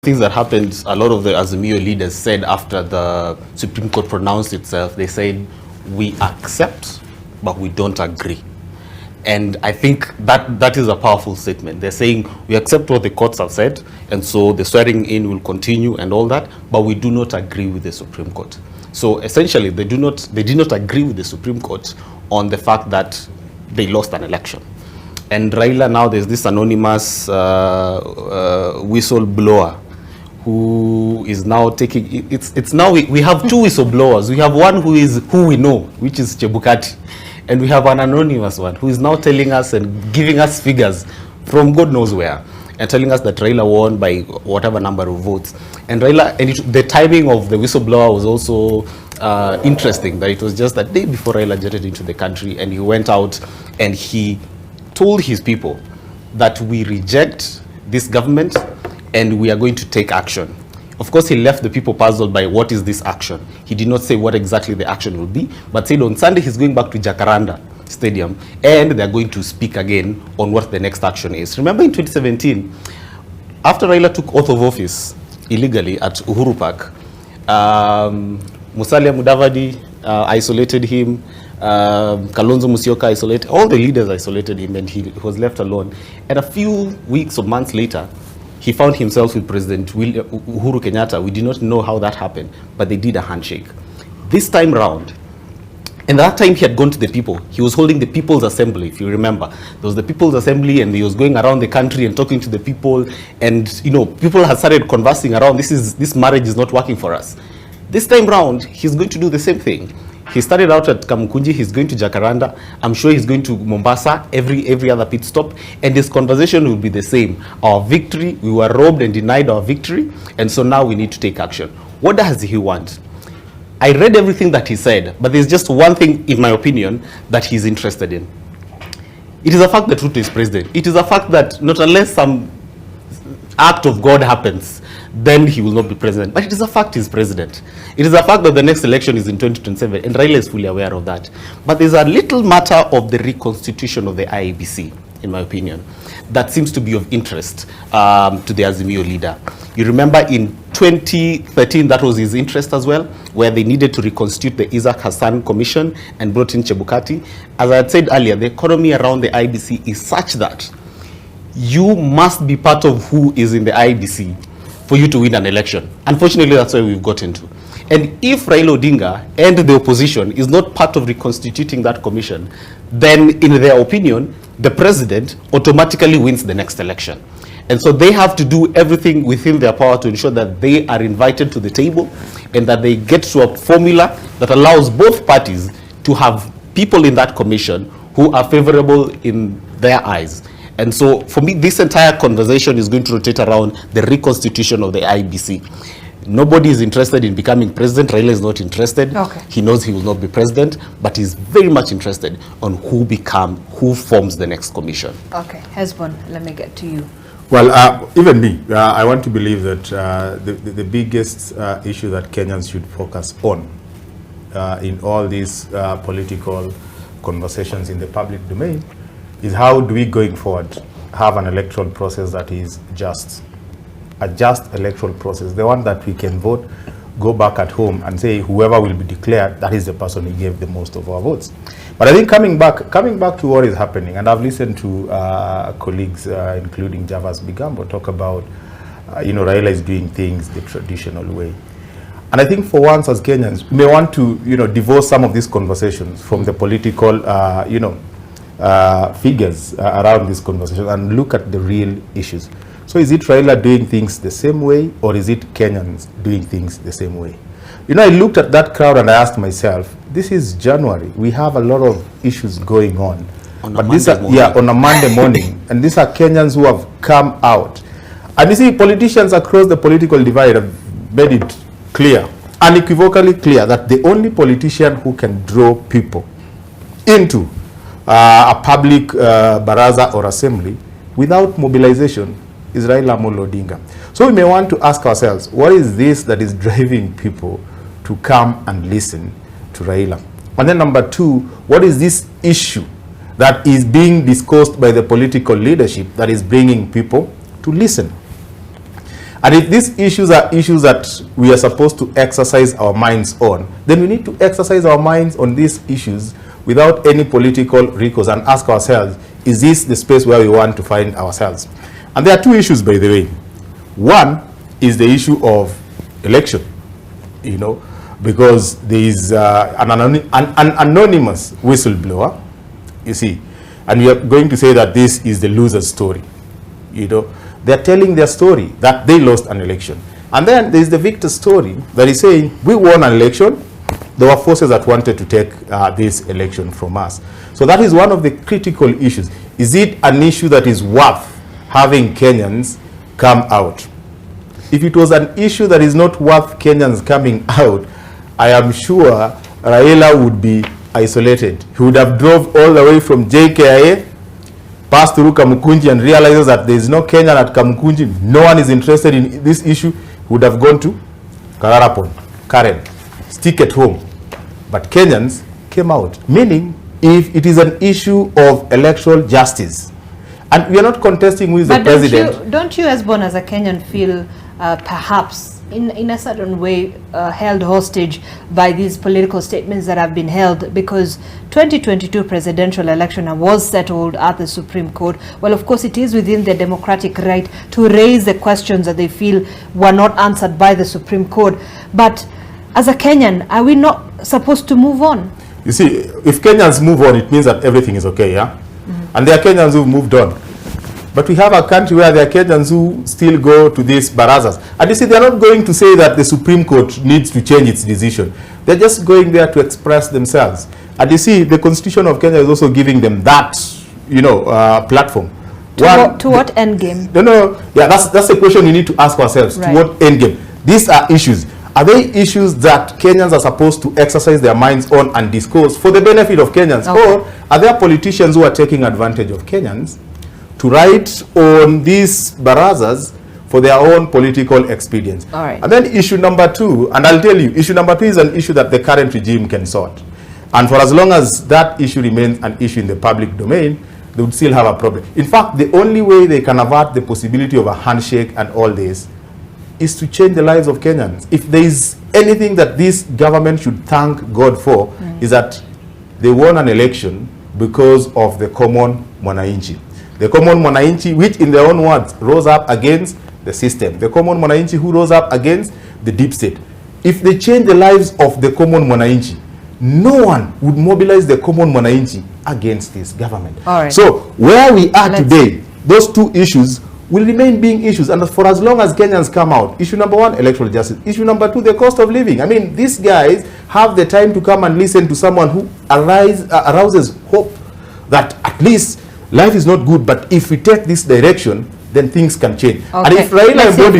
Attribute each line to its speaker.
Speaker 1: things that happened, a lot of the Azimio leaders said after the Supreme Court pronounced itself, they said, we accept, but we don't agree. And I think that is a powerful statement. They're saying, we accept what the courts have said, and so the swearing in will continue and all that, but we do not agree with the Supreme Court. So essentially, they did not agree with the Supreme Court on the fact that they lost an election. And Raila, now there's this anonymous whistleblower who is now taking, it's now, we have two whistleblowers. We have one who we know, which is Chebukati. And we have an anonymous one who is now telling us and giving us figures from God knows where, and telling us that Raila won by whatever number of votes. And Raila, and the timing of the whistleblower was also interesting, that it was just the day before Raila jetted into the country, and he went out and he told his people that we reject this government and we are going to take action. Of course, he left the people puzzled by what is this action. He did not say what exactly the action will be, but said on Sunday he's going back to Jacaranda Stadium and they're going to speak again on what the next action is. Remember in 2017, after Raila took oath of office illegally at Uhuru Park, Musalia Mudavadi isolated him, Kalonzo Musyoka isolated, all the leaders isolated him, and he was left alone. And a few weeks or months later, he found himself with President Uhuru Kenyatta. We did not know how that happened, but they did a handshake. This time round, and that time he had gone to the people. He was holding the People's Assembly, if you remember. There was the People's Assembly, and he was going around the country and talking to the people. And people had started conversing around, this marriage is not working for us. This time round, he's going to do the same thing. He started out at Kamukunji, he's going to Jacaranda. I'm sure he's going to Mombasa, every other pit stop. And this conversation will be the same. Our victory, we were robbed and denied our victory, and so now we need to take action. What does he want? I read everything that he said, but there's just one thing, in my opinion, that he's interested in. It is a fact that Ruto is president. It is a fact that not unless some act of God happens, then he will not be president. But it is a fact he's president. It is a fact that the next election is in 2027, and Raila is fully aware of that. But there's a little matter of the reconstitution of the IEBC, in my opinion, that seems to be of interest to the Azimio leader. You remember in 2013, that was his interest as well, where they needed to reconstitute the Isaac Hassan Commission and brought in Chebukati. As I had said earlier, the economy around the IEBC is such that you must be part of who is in the IEBC for you to win an election. Unfortunately, that's where we've gotten to. And if Raila Odinga and the opposition is not part of reconstituting that commission, then in their opinion, the president automatically wins the next election. And so they have to do everything within their power to ensure that they are invited to the table and that they get to a formula that allows both parties to have people in that commission who are favorable in their eyes. And so for me, this entire conversation is going to rotate around the reconstitution of the IEBC. Nobody is interested in becoming president. Raila is not interested. Okay. He knows he will not be president, but he's very much interested on who forms the next commission.
Speaker 2: Okay, Hezbon, let me get to you.
Speaker 3: Well, even me, I want to believe that the biggest issue that Kenyans should focus on in all these political conversations in the public domain is how do we, going forward, have an electoral process that is just, a just electoral process, the one that we can vote, go back at home and say whoever will be declared, that is the person who gave the most of our votes. But I think coming back to what is happening, and I've listened to colleagues, including Javas Bigambo, talk about, Raila is doing things the traditional way. And I think for once as Kenyans, we may want to, divorce some of these conversations from the political, figures around this conversation and look at the real issues. So is it Raila doing things the same way, or is it Kenyans doing things the same way? I looked at that crowd and I asked myself, this is January. We have a lot of issues going on.
Speaker 1: On a Monday
Speaker 3: morning. And these are Kenyans who have come out. And you see, politicians across the political divide have made it clear, unequivocally clear, that the only politician who can draw people into a public baraza or assembly without mobilization is Raila Amolo Odinga. So we may want to ask ourselves, what is this that is driving people to come and listen to Raila? And then number two, what is this issue that is being discussed by the political leadership that is bringing people to listen? And if these issues are issues that we are supposed to exercise our minds on, then we need to exercise our minds on these issues without any political recourse and ask ourselves, is this the space where we want to find ourselves? And there are two issues, by the way. One is the issue of election, you know, because there is an anonymous whistleblower, you see, and we are going to say that this is the loser's story. You know, they're telling their story that they lost an election. And then there is the victor's story that is saying, we won an election, there were forces that wanted to take this election from us. So that is one of the critical issues. Is it an issue that is worth having Kenyans come out? If it was an issue that is not worth Kenyans coming out, I am sure Raila would be isolated. He would have drove all the way from JKIA, passed through Kamukunji, and realizes that there is no Kenyan at Kamukunji. No one is interested in this issue. He would have gone to Kararapon, Karen, stick at home. But Kenyans came out, meaning if it is an issue of electoral justice, and we are not contesting who is the president.
Speaker 2: Don't you, Hezbon, as a Kenyan, feel perhaps in a certain way held hostage by these political statements that have been held, because 2022 presidential election was settled at the Supreme Court? Well, of course, it is within their democratic right to raise the questions that they feel were not answered by the Supreme Court. But as a Kenyan, are we not supposed to move on?
Speaker 3: You see, if Kenyans move on, it means that everything is okay, yeah? And there are Kenyans who moved on. But we have a country where there are Kenyans who still go to these barazas. And you see, they're not going to say that the Supreme Court needs to change its decision. They're just going there to express themselves. And you see, the Constitution of Kenya is also giving them that, you know, platform.
Speaker 2: To what end game?
Speaker 3: No, yeah, that's the question we need to ask ourselves.
Speaker 2: Right.
Speaker 3: To what end game? These are issues. Are they issues that Kenyans are supposed to exercise their minds on and discuss for the benefit of Kenyans? Okay. Or are there politicians who are taking advantage of Kenyans to write on these barazas for their own political expedience?
Speaker 2: All right.
Speaker 3: And then issue number two, and I'll tell you, issue number two is an issue that the current regime can sort. And for as long as that issue remains an issue in the public domain, they would still have a problem. In fact, the only way they can avert the possibility of a handshake and all this is to change the lives of Kenyans. If there is anything that this government should thank God for, is that they won an election because of the common mwananchi. The common mwananchi, which in their own words, rose up against the system. The common mwananchi who rose up against the deep state. If they change the lives of the common mwananchi, no one would mobilize the common mwananchi against this government.
Speaker 2: All right.
Speaker 3: So where we are today, those two issues will remain being issues, and for as long as Kenyans come out, issue number one, electoral justice. Issue number two, the cost of living. I mean, these guys have the time to come and listen to someone who arouses hope that at least life is not good, but if we take this direction, then things can change.
Speaker 2: Okay.
Speaker 3: And if Raila embodies